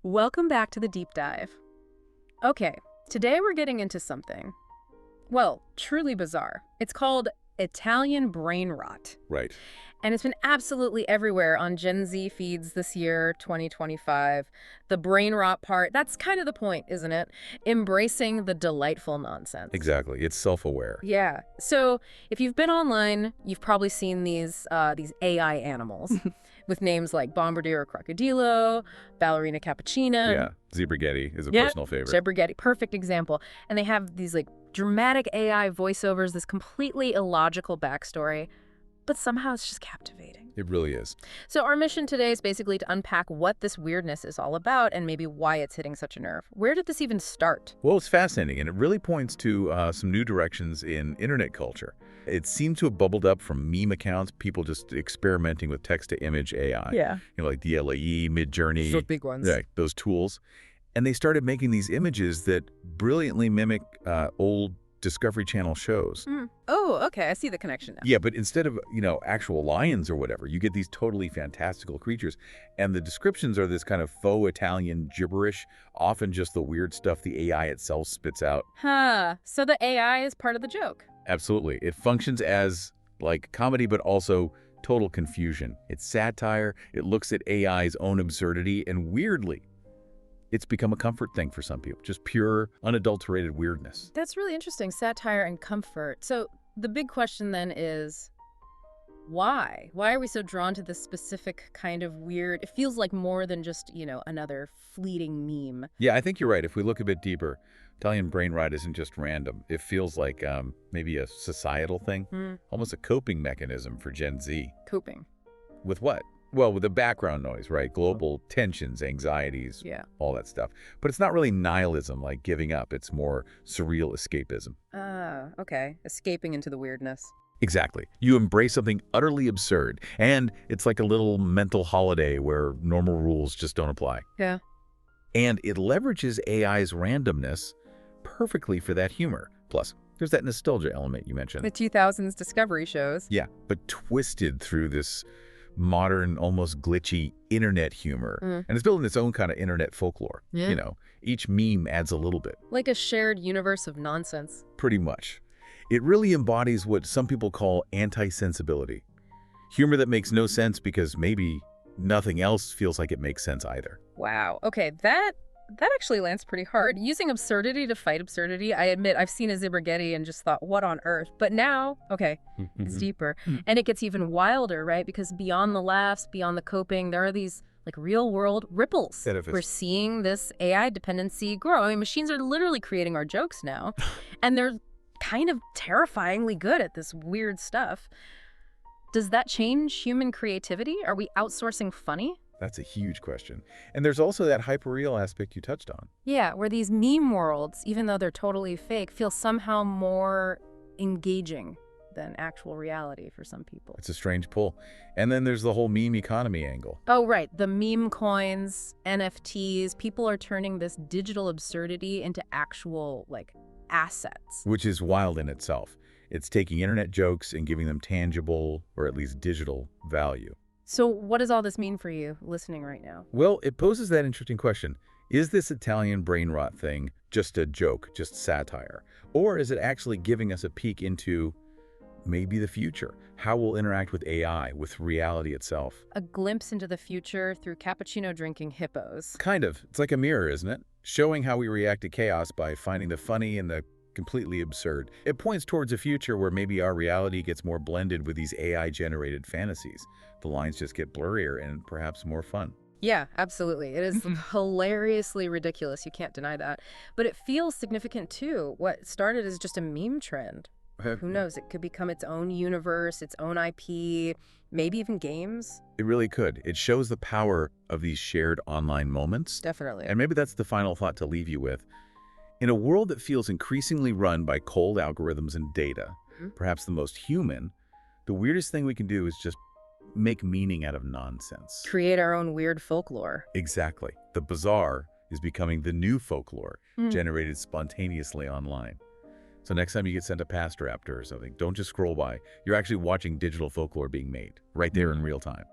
Welcome back to the deep dive. Okay, today we're getting into something, well, truly bizarre. It's called Italian Brainrot. Right. And it's been absolutely everywhere on Gen Z feeds this year, 2025. The brain rot part, that's kind of the point, isn't it? Embracing the delightful nonsense. Exactly. It's self-aware. Yeah. So if you've been online, you've probably seen these AI animals with names like Bombardier Crocodilo, Ballerina Cappuccina. Yeah. Zebragetti is a personal favorite. Zebragetti, perfect example. And they have these like dramatic AI voiceovers, this completely illogical backstory. But somehow it's just captivating. It really is. So our mission today is basically to unpack what this weirdness is all about and maybe why it's hitting such a nerve. Where did this even start? Well, it's fascinating, and it really points to some new directions in internet culture. It seems to have bubbled up from meme accounts, people just experimenting with text-to-image AI. Yeah. You know, like DLAE, Midjourney. Those big ones. Yeah, those tools. And they started making these images that brilliantly mimic old Discovery Channel shows. Oh, okay. I see the connection now. Yeah, but instead of, actual lions or whatever, you get these totally fantastical creatures. And the descriptions are this kind of faux Italian gibberish, often just the weird stuff the AI itself spits out. Huh. So the AI is part of the joke. Absolutely. It functions as, like, comedy, but also total confusion. It's satire. It looks at AI's own absurdity, and weirdly, it's become a comfort thing for some people, just pure, unadulterated weirdness. That's really interesting, satire and comfort. So the big question then is, why? Why are we so drawn to this specific kind of weird? It feels like more than just, another fleeting meme. Yeah, I think you're right. If we look a bit deeper, Italian Brainrot isn't just random. It feels like maybe a societal thing, almost a coping mechanism for Gen Z. Coping. With what? Well, with the background noise, right? Global tensions, anxieties, all that stuff. But it's not really nihilism, like giving up. It's more surreal escapism. Okay. Escaping into the weirdness. Exactly. You embrace something utterly absurd, and it's like a little mental holiday where normal rules just don't apply. Yeah. And it leverages AI's randomness perfectly for that humor. Plus, there's that nostalgia element you mentioned. The 2000s Discovery shows. Yeah, but twisted through this modern, almost glitchy internet humor. And it's building its own kind of internet folklore. Yeah. Each meme adds a little bit. Like a shared universe of nonsense. Pretty much. It really embodies what some people call anti-sensibility. Humor that makes no sense because maybe nothing else feels like it makes sense either. Wow. Okay, that actually lands pretty hard. Using absurdity to fight absurdity, I admit I've seen a Zebragetti and just thought, what on earth? But now, okay, it's deeper. And it gets even wilder, right? Because beyond the laughs, beyond the coping, there are these like real world ripples. Edifice. We're seeing this AI dependency grow. I mean, machines are literally creating our jokes now. And they're kind of terrifyingly good at this weird stuff. Does that change human creativity? Are we outsourcing funny? That's a huge question. And there's also that hyperreal aspect you touched on. Yeah, where these meme worlds, even though they're totally fake, feel somehow more engaging than actual reality for some people. It's a strange pull. And then there's the whole meme economy angle. Oh, right. The meme coins, NFTs, people are turning this digital absurdity into actual, assets. Which is wild in itself. It's taking internet jokes and giving them tangible, or at least digital, value. So what does all this mean for you listening right now? Well, it poses that interesting question. Is this Italian brainrot thing just a joke, just satire? Or is it actually giving us a peek into maybe the future? How we'll interact with AI, with reality itself? A glimpse into the future through cappuccino-drinking hippos. Kind of. It's like a mirror, isn't it? Showing how we react to chaos by finding the funny and the completely absurd. It points towards a future where maybe our reality gets more blended with these AI-generated fantasies. The lines just get blurrier and perhaps more fun. Yeah, absolutely. It is hilariously ridiculous. You can't deny that. But it feels significant, too. What started as just a meme trend. Who knows? It could become its own universe, its own IP, maybe even games. It really could. It shows the power of these shared online moments. Definitely. And maybe that's the final thought to leave you with. In a world that feels increasingly run by cold algorithms and data, perhaps the most human, the weirdest thing we can do is just make meaning out of nonsense. Create our own weird folklore. Exactly. The bizarre is becoming the new folklore, generated spontaneously online. So next time you get sent a past raptor or something, don't just scroll by. You're actually watching digital folklore being made right there in real time.